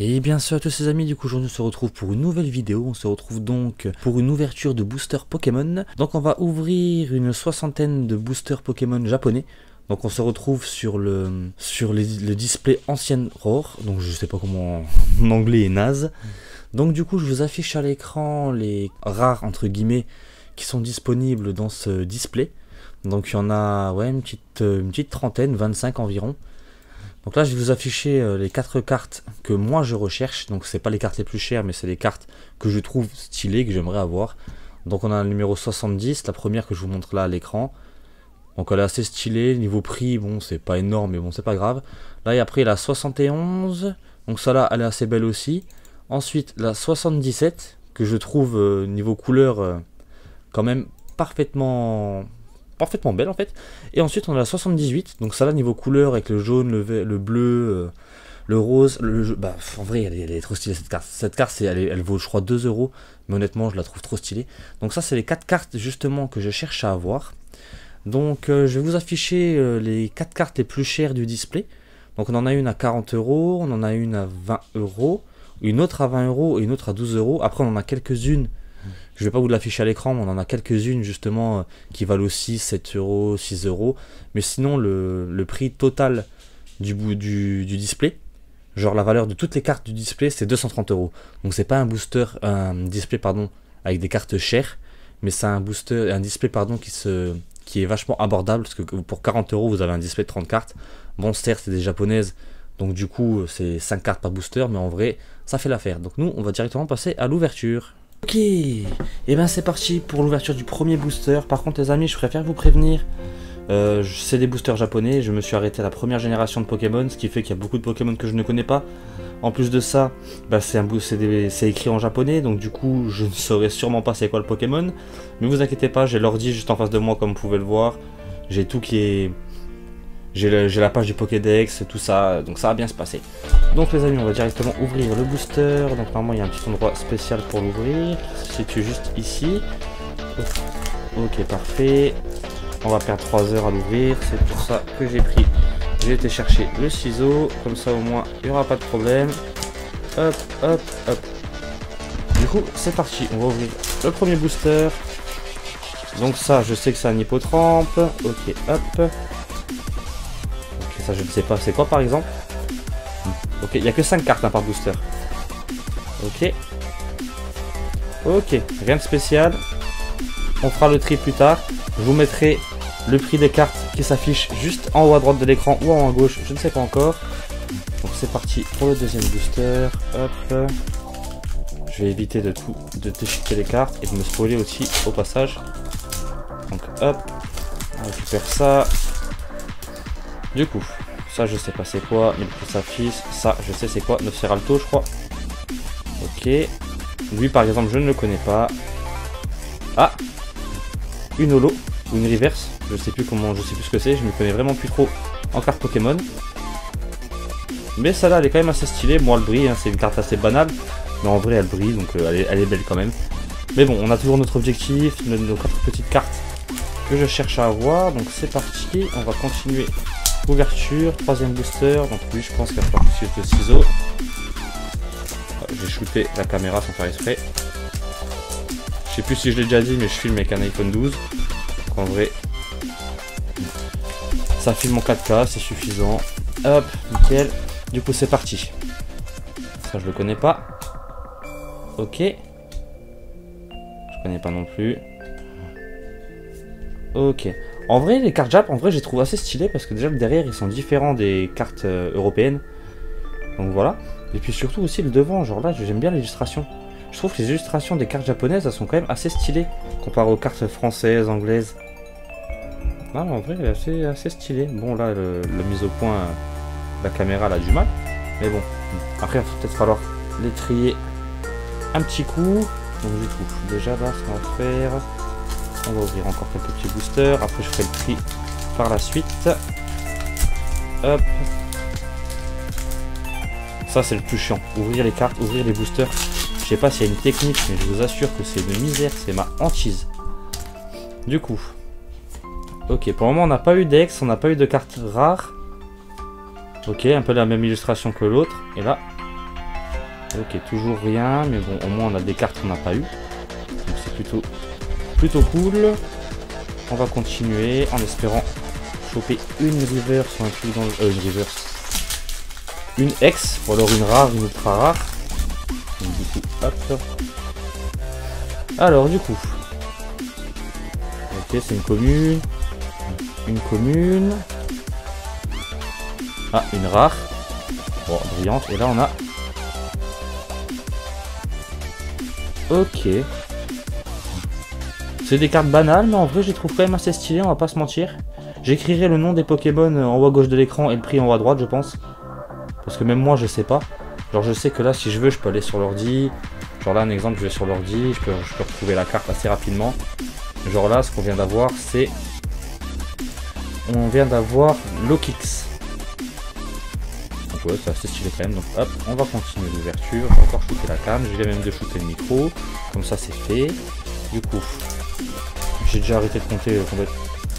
Et bien sûr à tous ces amis, du coup aujourd'hui on se retrouve pour une nouvelle vidéo, on se retrouve donc pour une ouverture de boosters Pokémon. Donc on va ouvrir une soixantaine de boosters Pokémon japonais. Donc on se retrouve sur le display ancienne Roar, donc je sais pas comment mon anglais est naze. Donc du coup je vous affiche à l'écran les rares entre guillemets qui sont disponibles dans ce display. Donc il y en a ouais, une petite trentaine, 25 environ. Donc là je vais vous afficher les 4 cartes que moi je recherche. Donc c'est pas les cartes les plus chères, mais c'est les cartes que je trouve stylées, que j'aimerais avoir. Donc on a le numéro 70, la première que je vous montre là à l'écran. Donc elle est assez stylée, niveau prix, bon c'est pas énorme mais bon c'est pas grave. Là et après la 71, donc ça là elle est assez belle aussi. Ensuite la 77, que je trouve niveau couleur quand même parfaitement belle en fait. Et ensuite on a la 78, donc ça là niveau couleur avec le jaune, le bleu, le rose, bah en vrai elle est trop stylée cette carte. Cette carte elle vaut je crois 2 euros, mais honnêtement je la trouve trop stylée. Donc ça c'est les 4 cartes justement que je cherche à avoir. Donc je vais vous afficher les 4 cartes les plus chères du display. Donc on en a une à 40 euros, on en a une à 20 euros, une autre à 20 euros et une autre à 12 euros. Après on en a quelques-unes. Je vais pas vous l'afficher à l'écran, mais on en a quelques-unes justement qui valent aussi 7 euros, 6 euros. Mais sinon, le prix total du display, genre la valeur de toutes les cartes du display, c'est 230 euros. Donc c'est pas un display pardon, avec des cartes chères, mais c'est un display pardon qui est vachement abordable, parce que pour 40 euros vous avez un display de 30 cartes. Bon certes c'est des japonaises, donc du coup c'est 5 cartes par booster, mais en vrai ça fait l'affaire. Donc nous on va directement passer à l'ouverture. Ok, et ben c'est parti pour l'ouverture du premier booster. Par contre les amis, je préfère vous prévenir, c'est des boosters japonais, je me suis arrêté à la première génération de Pokémon, ce qui fait qu'il y a beaucoup de Pokémon que je ne connais pas. En plus de ça, bah c'est écrit en japonais, donc du coup je ne saurais sûrement pas c'est quoi le Pokémon. Mais vous inquiétez pas, j'ai l'ordi juste en face de moi comme vous pouvez le voir. J'ai tout qui est... J'ai la page du Pokédex, tout ça, donc ça va bien se passer. Donc les amis, on va directement ouvrir le booster. Donc normalement il y a un petit endroit spécial pour l'ouvrir, se situe juste ici. Ok, parfait. On va perdre 3 heures à l'ouvrir, c'est pour ça que j'ai été chercher le ciseau, comme ça au moins il n'y aura pas de problème. Hop, hop, hop. Du coup c'est parti, on va ouvrir le premier booster. Donc ça je sais que c'est un hippotrampe. Ok, hop. Ça je ne sais pas, c'est quoi par exemple? Ok, il n'y a que 5 cartes hein, par booster. Ok. Ok, rien de spécial. On fera le tri plus tard. Je vous mettrai le prix des cartes qui s'affiche juste en haut à droite de l'écran ou en haut à gauche, je ne sais pas encore. Donc c'est parti pour le deuxième booster. Hop. Je vais éviter de déchiqueter les cartes et de me spoiler aussi au passage. Donc hop, on récupère ça. Du coup, ça je sais pas c'est quoi, mais le prix s'affiche. Ça je sais c'est quoi, Nosferalto je crois. Ok. Lui par exemple je ne le connais pas. Ah, une holo ou une reverse, je sais plus ce que c'est, je me connais vraiment plus trop en carte Pokémon. Mais celle-là elle est quand même assez stylée. Moi elle brille, hein, c'est une carte assez banale, mais en vrai elle brille, donc elle est belle quand même. Mais bon, on a toujours notre objectif, nos 4 petites cartes que je cherche à avoir. Donc c'est parti, on va continuer. Ouverture, troisième booster, donc lui je pense qu'il va falloir que je utilise le ciseau. J'ai shooté la caméra sans faire exprès. Je sais plus si je l'ai déjà dit, mais je filme avec un iPhone 12. Donc en vrai, ça filme en 4K, c'est suffisant. Hop, nickel. Du coup c'est parti. Ça je le connais pas. Ok. Je connais pas non plus. Ok. En vrai, les cartes Jap, en vrai, je les trouve assez stylées parce que déjà le derrière, ils sont différents des cartes européennes. Donc voilà. Et puis surtout aussi le devant, genre là, j'aime bien l'illustration. Je trouve que les illustrations des cartes japonaises, elles sont quand même assez stylées comparé aux cartes françaises, anglaises. Non, en vrai, elle est assez stylée. Bon, là, la mise au point, la caméra, elle a du mal. Mais bon, après, il va peut-être falloir les trier un petit coup. Donc du coup, déjà là, ce qu'on va faire... On va ouvrir encore quelques petits boosters. Après, je ferai le tri par la suite. Hop. Ça, c'est le plus chiant. Ouvrir les cartes, ouvrir les boosters. Je sais pas s'il y a une technique, mais je vous assure que c'est une misère. C'est ma hantise. Du coup. Ok, pour le moment, on n'a pas eu d'ex. On n'a pas eu de cartes rares. Ok, un peu la même illustration que l'autre. Et là, Ok, toujours rien, mais bon, au moins on a des cartes qu'on n'a pas eu. Donc c'est plutôt cool. On va continuer en espérant choper une reverse ou un truc dans le... une reverse. Une X, ou alors une rare, une ultra rare. Donc du coup, hop. Alors du coup. Ok, c'est une commune. Une commune. Ah, une rare. Bon, brillante. Et là on a... Ok. C'est des cartes banales, mais en vrai je les trouve quand même assez stylées, on va pas se mentir. J'écrirai le nom des Pokémon en haut à gauche de l'écran et le prix en haut à droite, je pense. Parce que même moi je sais pas. Genre je sais que là si je veux je peux aller sur l'ordi. Genre là un exemple, je vais sur l'ordi, je peux retrouver la carte assez rapidement. Genre là ce qu'on vient d'avoir c'est... On vient d'avoir Lokix. Donc ouais c'est assez stylé quand même. Donc hop, on va continuer l'ouverture. Je vais encore shooter la cam, je viens même de shooter le micro. Comme ça c'est fait. Du coup... J'ai déjà arrêté de compter complètement.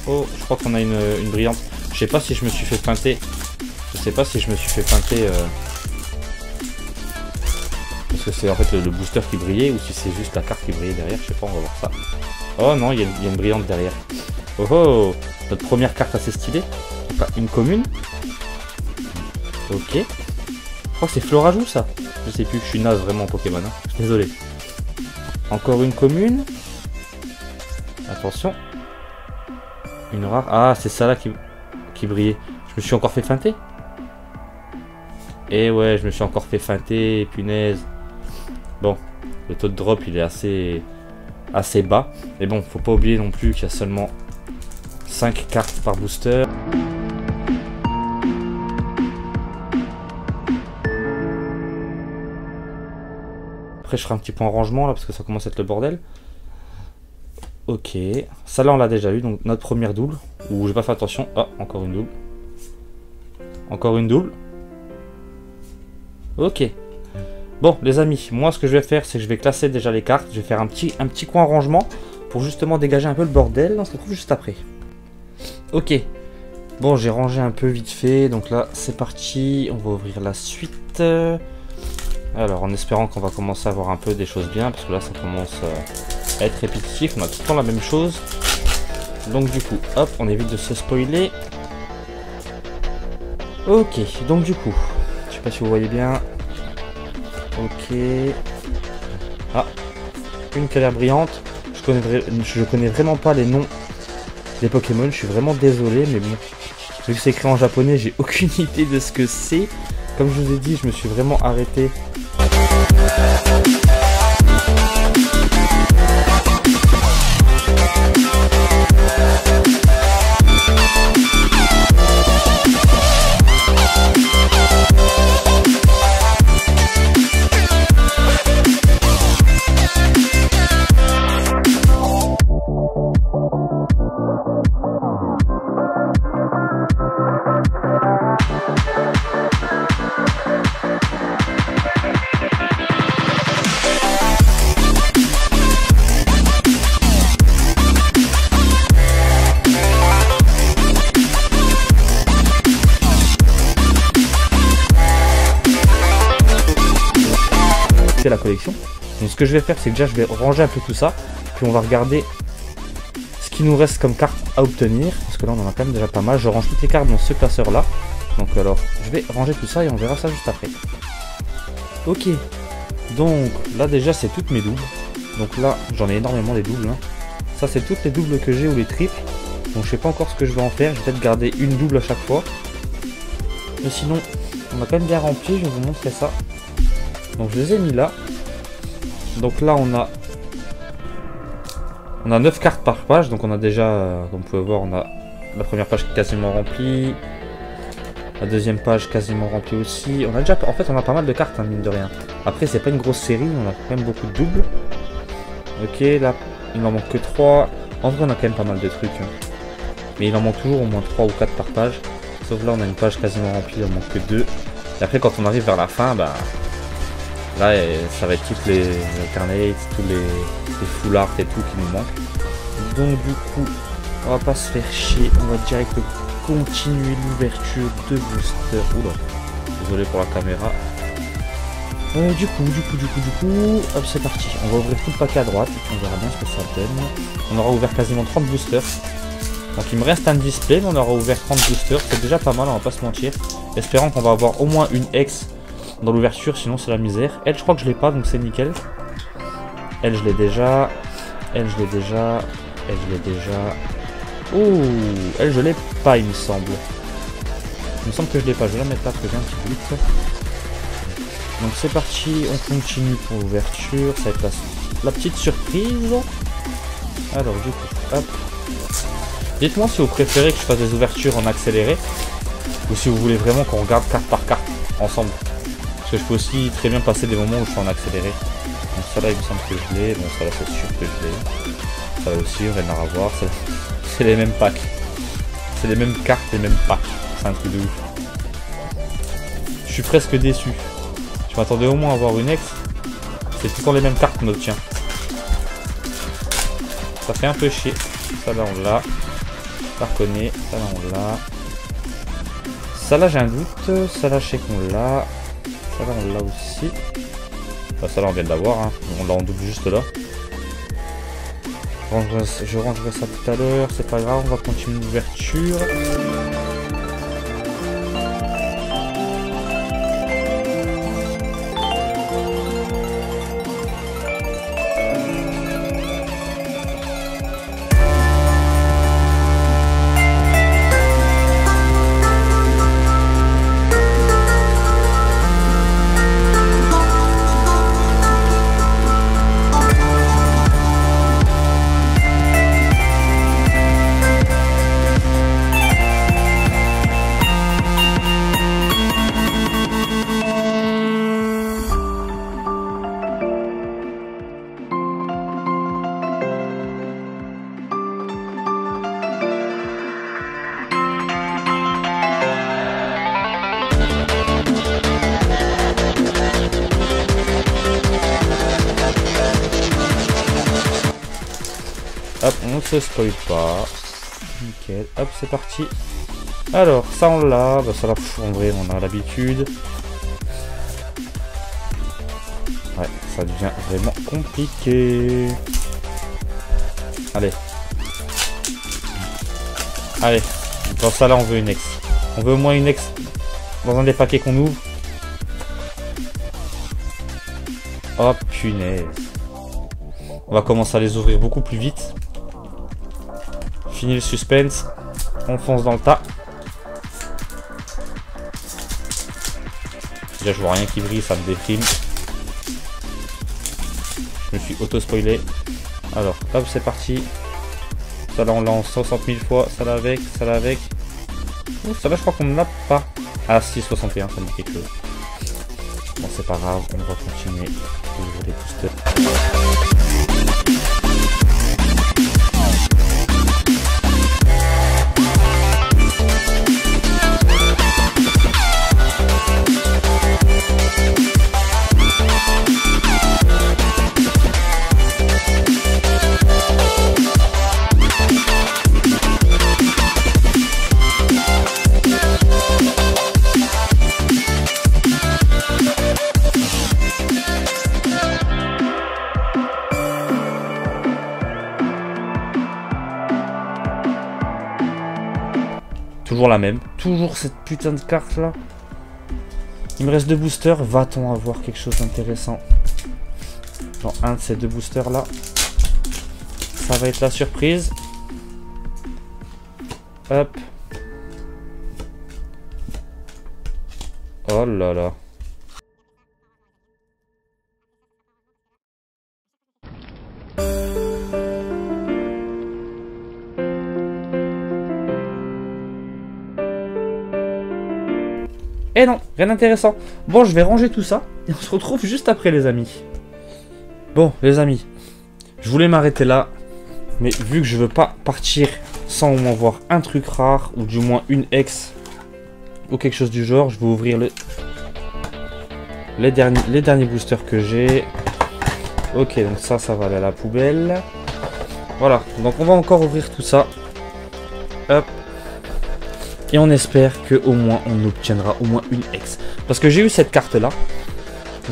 Oh, je crois qu'on a une brillante. Je sais pas si je me suis fait feinter. Je sais pas si je me suis fait feinter. Parce que c'est en fait le booster qui brillait ou si c'est juste la carte qui brillait derrière. Je sais pas, on va voir ça. Oh non, il y a une brillante derrière. Oh oh, notre première carte assez stylée. Enfin, une commune. Ok. Je crois que c'est Florajou ça. Je sais plus, je suis naze vraiment en Pokémon. Hein. Je suis désolé. Encore une commune. Attention. Une rare. Ah, c'est ça là qui brillait. Je me suis encore fait feinter. Et ouais, je me suis encore fait feinter. Punaise. Bon, le taux de drop il est assez bas. Mais bon, faut pas oublier non plus qu'il y a seulement 5 cartes par booster. Après, je ferai un petit point en rangement là parce que ça commence à être le bordel. Ok, ça là on l'a déjà eu, donc notre première double, où j'ai pas fait attention. Ah, encore une double. Encore une double. Ok. Bon les amis, moi ce que je vais faire c'est que je vais classer déjà les cartes. Je vais faire un petit coin rangement pour justement dégager un peu le bordel. On se retrouve juste après. Ok. Bon j'ai rangé un peu vite fait, donc là c'est parti. On va ouvrir la suite. Alors en espérant qu'on va commencer à avoir un peu des choses bien, parce que là ça commence... être répétitif, on a tout le temps la même chose. Donc du coup, hop, on évite de se spoiler. Ok, donc du coup, je sais pas si vous voyez bien. Ok. Ah, une calère brillante. Je connais vraiment pas les noms des Pokémon, je suis vraiment désolé, mais bon. Vu que c'est écrit en japonais, j'ai aucune idée de ce que c'est. Comme je vous ai dit, je me suis vraiment arrêté. La collection. Donc ce que je vais faire c'est que déjà je vais ranger un peu tout ça, puis on va regarder ce qui nous reste comme carte à obtenir, parce que là on en a quand même déjà pas mal. Je range toutes les cartes dans ce classeur là, donc alors je vais ranger tout ça et on verra ça juste après. Ok, donc là déjà c'est toutes mes doubles, donc là j'en ai énormément des doubles, hein. Ça c'est toutes les doubles que j'ai ou les triples, donc je sais pas encore ce que je vais en faire. Je vais peut-être garder une double à chaque fois, mais sinon on a quand même bien rempli. Je vais vous montrer ça. Donc je les ai mis là. Donc là on a 9 cartes par page. Donc on a déjà, comme vous pouvez voir, on a la première page qui est quasiment remplie. La deuxième page quasiment remplie aussi. On a déjà, en fait on a pas mal de cartes, hein, mine de rien. Après c'est pas une grosse série, on a quand même beaucoup de doubles. Ok, là il n'en manque que 3. En vrai on a quand même pas mal de trucs, hein. Mais il en manque toujours au moins 3 ou 4 par page. Sauf là on a une page quasiment remplie, il en manque que 2. Et après quand on arrive vers la fin, bah... Là, ça va être toutes les alternates, tous les full art et tout qui nous manquent. Donc du coup, on va pas se faire chier, on va direct continuer l'ouverture de booster. Oula, désolé pour la caméra. Du coup, hop, c'est parti. On va ouvrir tout le paquet à droite. On verra bien ce que ça donne. On aura ouvert quasiment 30 boosters. Donc il me reste un display, mais on aura ouvert 30 boosters. C'est déjà pas mal, on va pas se mentir. Espérant qu'on va avoir au moins une X dans l'ouverture, sinon c'est la misère. Elle, je crois que je l'ai pas, donc c'est nickel. Elle, je l'ai déjà. Elle, je l'ai déjà. Elle, je l'ai déjà. Ouh, elle, je l'ai pas, il me semble. Il me semble que je l'ai pas. Je vais la mettre là, parce que j'ai un petit doute. Donc c'est parti, on continue pour l'ouverture. Ça va être la petite surprise. Alors, du coup, hop. Dites-moi si vous préférez que je fasse des ouvertures en accéléré. Ou si vous voulez vraiment qu'on regarde carte par carte ensemble. Parce que je peux aussi très bien passer des moments où je suis en accéléré. Donc ça là il me semble que je l'ai. Bon ça là c'est sûr que je l'ai. Ça là aussi rien à voir. C'est les mêmes packs. C'est les mêmes cartes, les mêmes packs. C'est un truc de ouf. Je suis presque déçu. Je m'attendais au moins à avoir une ex. C'est tout le temps les mêmes cartes qu'on obtient. Ça fait un peu chier. Ça là on l'a. Ça reconnaît. Ça là on l'a. Ça là j'ai un doute. Ça là je sais qu'on l'a. Ça là on l'a aussi. Enfin, ça là on vient de l'avoir. Hein. On l'a en double juste là. Je rangerai ça tout à l'heure. C'est pas grave. On va continuer l'ouverture. Hop, on se spoil pas. Nickel. Hop, c'est parti. Alors, ça on l'a. Bah, ça là, en vrai, on a l'habitude. Ouais, ça devient vraiment compliqué. Allez. Allez. Dans ça là, on veut une ex. On veut au moins une ex dans un des paquets qu'on ouvre. Oh, punaise. On va commencer à les ouvrir beaucoup plus vite. Fini le suspense. On fonce dans le tas. Déjà, je vois rien qui brille, ça me déprime. Je me suis auto-spoilé. Alors, hop, c'est parti. Ça là, on l'a en 60 000 fois. Ça là avec, ça là avec. Oh, ça là, je crois qu'on ne l'a pas. Ah, si, 61, ça me dit quelque chose. Bon, c'est pas grave, on va continuer. Ouvrir les boosters. Toujours la même. Toujours cette putain de carte là. Il me reste 2 boosters. Va-t-on avoir quelque chose d'intéressant dans un de ces 2 boosters là? Ça va être la surprise. Hop. Oh là là. Et non, rien d'intéressant. Bon, je vais ranger tout ça et on se retrouve juste après, les amis. Bon, les amis, je voulais m'arrêter là, mais vu que je veux pas partir sans au moins voir un truc rare ou du moins une ex ou quelque chose du genre, je vais ouvrir les derniers boosters que j'ai. Ok, donc ça va aller à la poubelle. Voilà, donc on va encore ouvrir tout ça. Hop. Et on espère qu'au moins on obtiendra au moins une ex. Parce que j'ai eu cette carte là.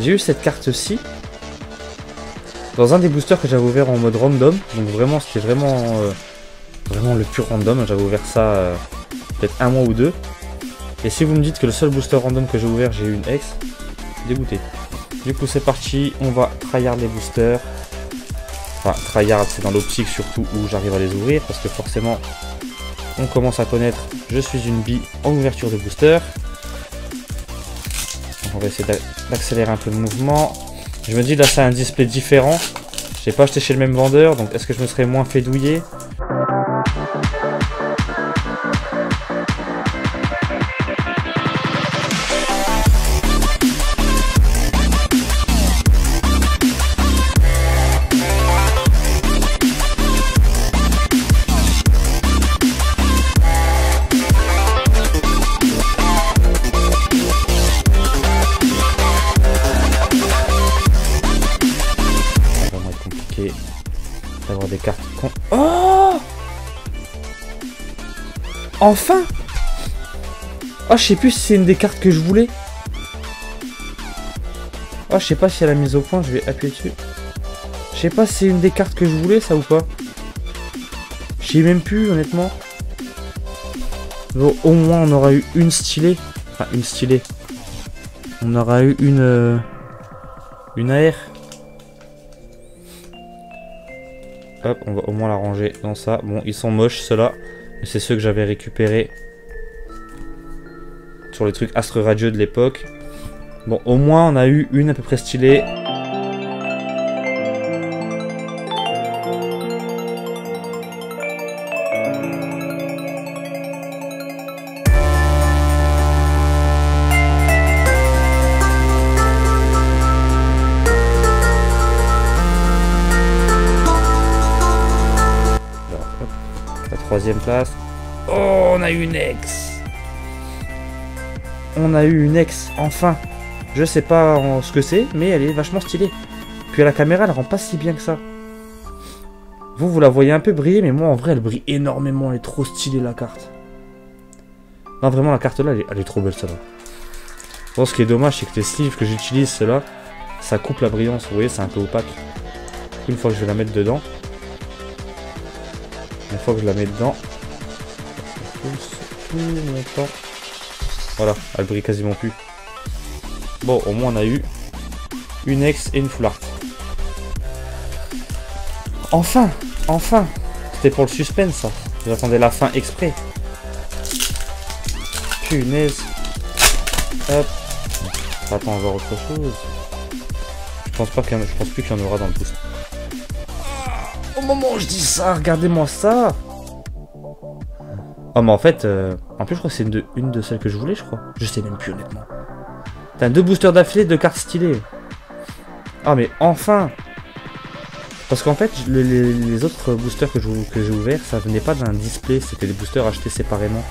J'ai eu cette carte-ci dans un des boosters que j'avais ouvert en mode random. Donc vraiment, c'était vraiment le pur random. J'avais ouvert ça peut-être un mois ou deux. Et si vous me dites que le seul booster random que j'ai ouvert, j'ai eu une X, dégoûté. Du coup, c'est parti. On va tryhard les boosters. Enfin, tryhard, c'est dans l'optique surtout où j'arrive à les ouvrir. Parce que forcément, on commence à connaître. Je suis une bille en ouverture de booster. Donc on va essayer d'accélérer un peu le mouvement. Je me dis là, c'est un display différent. J'ai pas acheté chez le même vendeur. Donc, est-ce que je me serais moins fait douiller ? D'avoir des cartes con... Oh, enfin. Oh, je sais plus si c'est une des cartes que je voulais. Oh, je sais pas si elle a mise au point, je vais appuyer dessus. Je sais pas si c'est une des cartes que je voulais, ça ou pas. Je sais même plus, honnêtement. Bon, au moins, on aura eu une stylée. Enfin, une stylée. On aura eu une AR. Hop, on va au moins la ranger dans ça. Bon, ils sont moches ceux-là. Mais c'est ceux que j'avais récupérés sur les trucs Astre Radieux de l'époque. Bon, au moins on a eu une à peu près stylée. Troisième place. Oh, on a eu une X. On a eu une X, enfin. Je sais pas ce que c'est, mais elle est vachement stylée. Puis à la caméra, elle rend pas si bien que ça. Vous la voyez un peu briller, mais moi en vrai, elle brille énormément. Elle est trop stylée la carte. Non, vraiment, la carte là, elle est trop belle celle-là. Bon, ce qui est dommage, c'est que les sleeves que j'utilise, ceux-là, ça coupe la brillance. Vous voyez, c'est un peu opaque. Une fois que je vais la mettre dedans. Une fois que je la mets dedans, tout mon temps. Voilà, elle brille quasiment plus. Bon, au moins on a eu une X et une full art. Enfin, enfin. C'était pour le suspense ça. J'attendais la fin exprès. Punaise. Hop. Attends, on va voir autre chose. Je pense plus qu'il y en aura dans le boost. Au moment où je dis ça, regardez-moi ça. Oh mais en fait, en plus je crois que c'est une de celles que je voulais, je crois. Je sais même plus honnêtement. T'as deux boosters d'affilée, deux cartes stylées. Ah mais enfin. Parce qu'en fait, les autres boosters que j'ai ouverts, ça venait pas d'un display, c'était des boosters achetés séparément.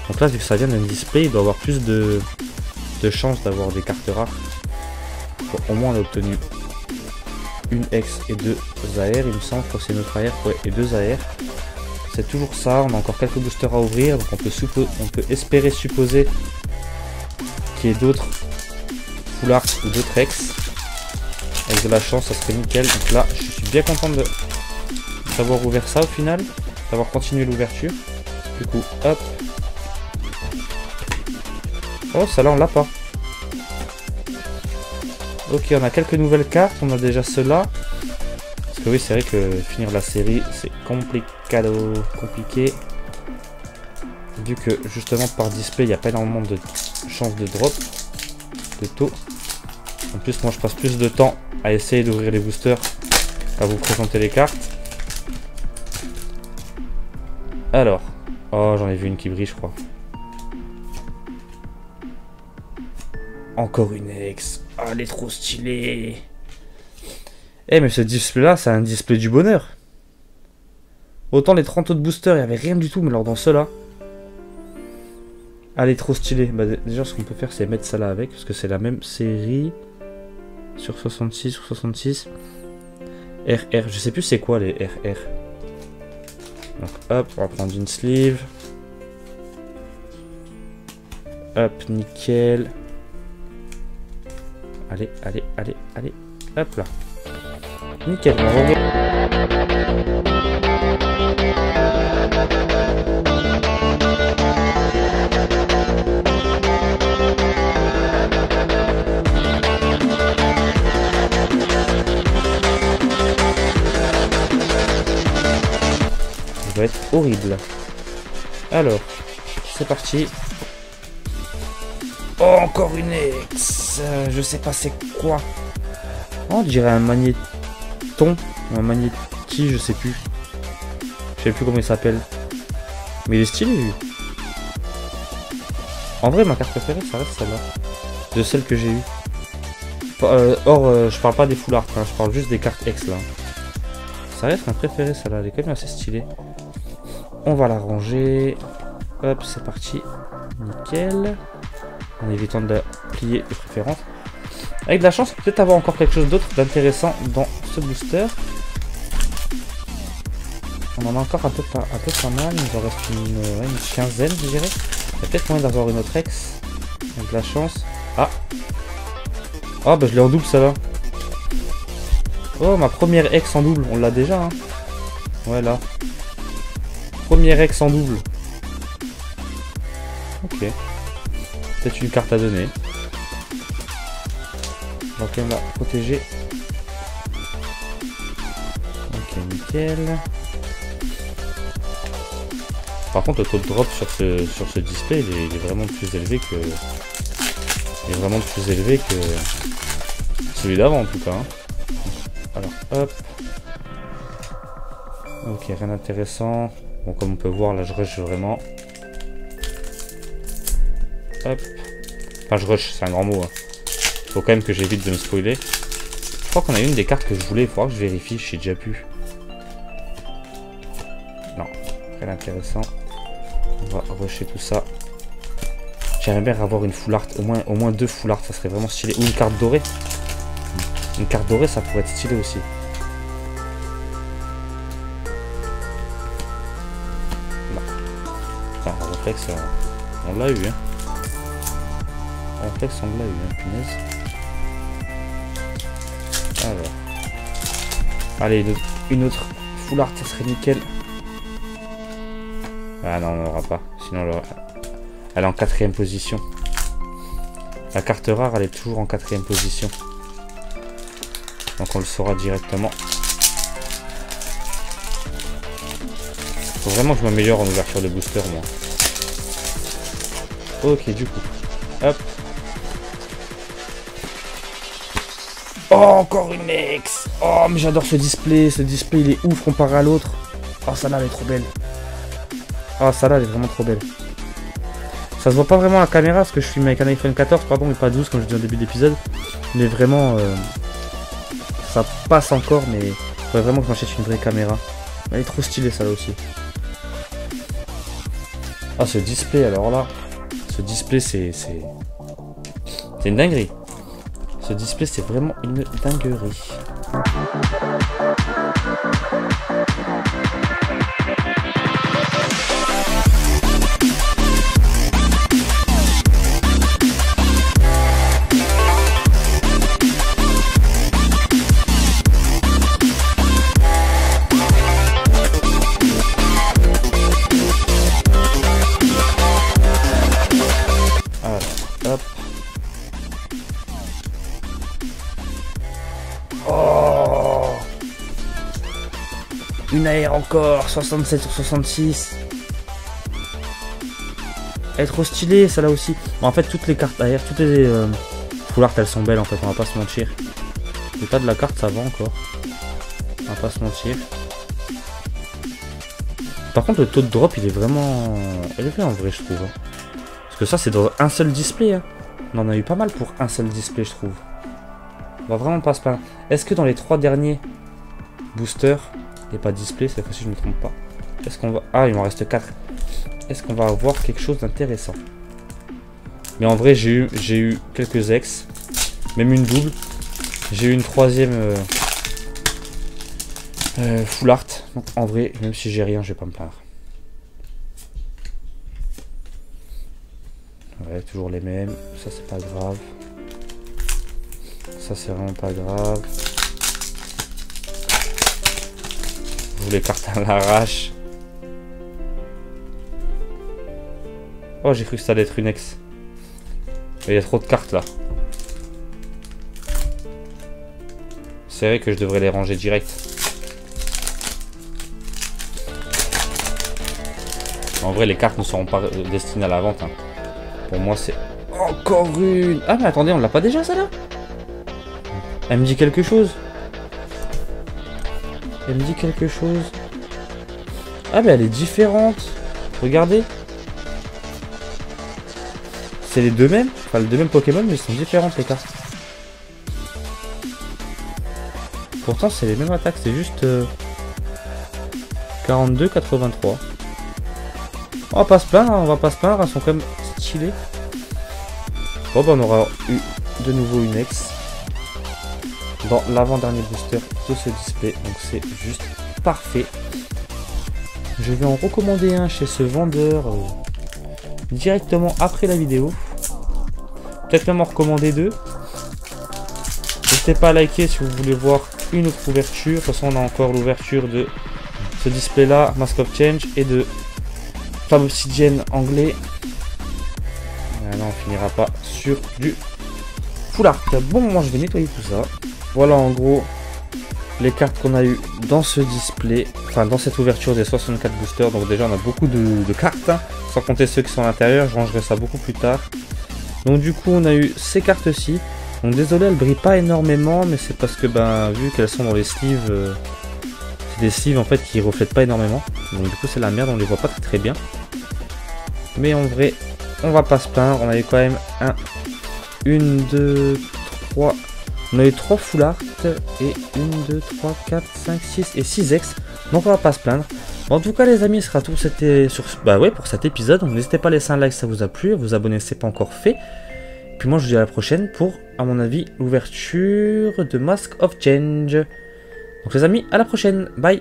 Donc là, vu que ça vient d'un display, il doit avoir plus de chances d'avoir des cartes rares. Bon, au moins on a obtenu une X et deux AR, il me semble, je crois que c'est notre AR, ouais, et deux AR. C'est toujours ça, on a encore quelques boosters à ouvrir, donc on peut espérer supposer qu'il y ait d'autres full art ou d'autres X. Avec de la chance, ça serait nickel. Donc là, je suis bien content d'avoir ouvert ça au final, d'avoir continué l'ouverture. Du coup, hop. Oh, ça là, on l'a pas. Ok, on a quelques nouvelles cartes, on a déjà ceux-là. Parce que oui, c'est vrai que finir la série, c'est compliqué. Vu que justement par display, il n'y a pas énormément de chances de drop, de taux. En plus, moi je passe plus de temps à essayer d'ouvrir les boosters, à vous présenter les cartes. Alors, oh j'en ai vu une qui brille je crois. Encore une X. Ah, elle est trop stylée. Eh mais ce display là, c'est un display du bonheur. Autant les 30 autres boosters, il n'y avait rien du tout, mais alors dans ceux-là, elle est trop stylée. Bah, déjà, ce qu'on peut faire, c'est mettre ça là avec, parce que c'est la même série. Sur 66, RR, je sais plus c'est quoi les RR. Donc hop, on va prendre une sleeve. Hop, nickel. allez, allez, allez, allez. Hop là. Nickel. On va... Ça va être horrible. Alors, c'est parti. Oh, encore une ex. Je sais pas c'est quoi. Oh, on dirait un magnéton. Ou un magnéti, je sais plus. Je sais plus comment il s'appelle. Mais il est stylé, lui. En vrai, ma carte préférée, ça reste celle-là. De celle que j'ai eue. Je parle pas des full art, hein, je parle juste des cartes X, là. Ça reste ma préférée, celle-là. Elle est quand même assez stylée. On va la ranger. Hop, c'est parti. Nickel. En évitant de la plier de préférence. Avec de la chance, peut-être avoir encore quelque chose d'autre d'intéressant dans ce booster. On en a encore un peu pas mal. Il nous en reste une quinzaine, je dirais. Il y a peut-être moyen d'avoir une autre ex. Avec de la chance. Ah. Ah, bah je l'ai en double, ça là. Oh, ma première ex en double. On l'a déjà, hein. Ouais, là. Première ex en double. Ok. Peut-être une carte à donner. On va quand même la protéger. Ok, nickel. Par contre, le taux de drop sur ce display, il est vraiment plus élevé que... Il est vraiment plus élevé que celui d'avant, en tout cas. Hein. Alors, hop. Ok, rien d'intéressant. Bon, comme on peut voir, là, je rush vraiment. Hop. Enfin, je rush, c'est un grand mot. Hein. Faut quand même que j'évite de me spoiler. Je crois qu'on a une des cartes que je voulais. Il faudra que je vérifie. Je sais déjà plus. Non, rien d'intéressant. On va rusher tout ça. J'aimerais bien avoir une full art. Au moins 2 full art. Ça serait vraiment stylé. Ou une carte dorée. Une carte dorée, ça pourrait être stylé aussi. Non. Enfin, un réflexe, on l'a eu. Hein. Un réflexe, on l'a eu. Hein, punaise. Alors. Allez, une autre full art, ça serait nickel. Ah non, on n'aura pas. Sinon, elle est en 4ème position. La carte rare, elle est toujours en 4ème position. Donc on le saura directement. Faut vraiment que je m'améliore en ouverture de booster, moi. Ok, du coup. Hop. Oh, encore une ex. Oh, mais j'adore ce display. Ce display, il est ouf comparé à l'autre. Oh, celle-là, elle est trop belle. Oh, celle-là, elle est vraiment trop belle. Ça se voit pas vraiment à la caméra parce que je filme avec un iPhone 14, pardon, et pas 12 comme je dis au début de l'épisode. Mais vraiment, ça passe encore, mais il faudrait vraiment que je m'achète une vraie caméra. Elle est trop stylée, ça là aussi. Ah, ce display, alors là, ce display, c'est une dinguerie. Ce display, c'est vraiment une dinguerie. Hop. Oh, une AR encore, 67 sur 66. Elle est trop stylée, ça là aussi. Bon, en fait, toutes les cartes AR, toutes les full art, elles sont belles en fait, on va pas se mentir. L'état de la carte, ça va encore. On va pas se mentir. Par contre, le taux de drop, il est vraiment élevé en vrai, je trouve. Hein. Parce que ça, c'est dans un seul display. Hein. On en a eu pas mal pour un seul display, je trouve. On va vraiment pas se plaindre. Est-ce que dans les 3 derniers boosters, il n'y a pas de display, cette fois-ci, je ne me trompe pas. Est-ce qu'on va... Ah, il m'en reste 4. Est-ce qu'on va avoir quelque chose d'intéressant? Mais en vrai, j'ai eu quelques ex. Même une double. J'ai eu une 3ème full art. Donc en vrai, même si j'ai rien, je vais pas me plaindre. Ouais, toujours les mêmes. Ça, c'est pas grave. ça c'est vraiment pas grave. Je vous les cartes à l'arrache. Oh, j'ai cru que ça allait être une ex. Il y a trop de cartes là. C'est vrai que je devrais les ranger direct. En vrai, les cartes ne seront pas destinées à la vente. Hein. Pour moi, c'est encore une. Ah, mais attendez, on l'a pas déjà, ça là? Elle me dit quelque chose. Elle me dit quelque chose. Ah, mais elle est différente. Regardez. C'est les deux mêmes. Enfin, les deux mêmes Pokémon, mais ils sont différentes, les cartes. Pourtant, c'est les mêmes attaques. C'est juste 42, 83. On va pas se plaindre, hein, on va pas se plaindre, elles sont quand même stylées. Bon bah on aura eu de nouveau une ex dans l'avant-dernier booster de ce display, donc c'est juste parfait. Je vais en recommander un chez ce vendeur directement après la vidéo. Peut-être même en recommander deux. N'hésitez pas à liker si vous voulez voir une autre ouverture. De toute façon on a encore l'ouverture de ce display là, Mask of Change, et de Fab Obsidian anglais. Là, on finira pas sur du full art. Bon, moi je vais nettoyer tout ça. Voilà en gros les cartes qu'on a eu dans ce display, enfin dans cette ouverture des 64 boosters. Donc déjà on a beaucoup de cartes, hein, sans compter ceux qui sont à l'intérieur. Je rangerai ça beaucoup plus tard. Donc du coup on a eu ces cartes-ci. Donc désolé, elles brillent pas énormément, mais c'est parce que ben vu qu'elles sont dans les sleeves, c'est des sleeves en fait qui reflètent pas énormément. Donc du coup c'est la merde, on les voit pas très bien. Mais en vrai, on va pas se plaindre. On avait quand même une, deux, trois. On a eu 3 full art et 1, 2, 3, 4, 5, 6 et 6 ex. Donc on va pas se plaindre. En tout cas les amis, ce sera tout pour cet épisode. Donc n'hésitez pas à laisser un like si ça vous a plu, à vous abonner si ce n'est pas encore fait. Puis moi je vous dis à la prochaine pour, à mon avis, l'ouverture de Mask of Change. Donc les amis, à la prochaine. Bye.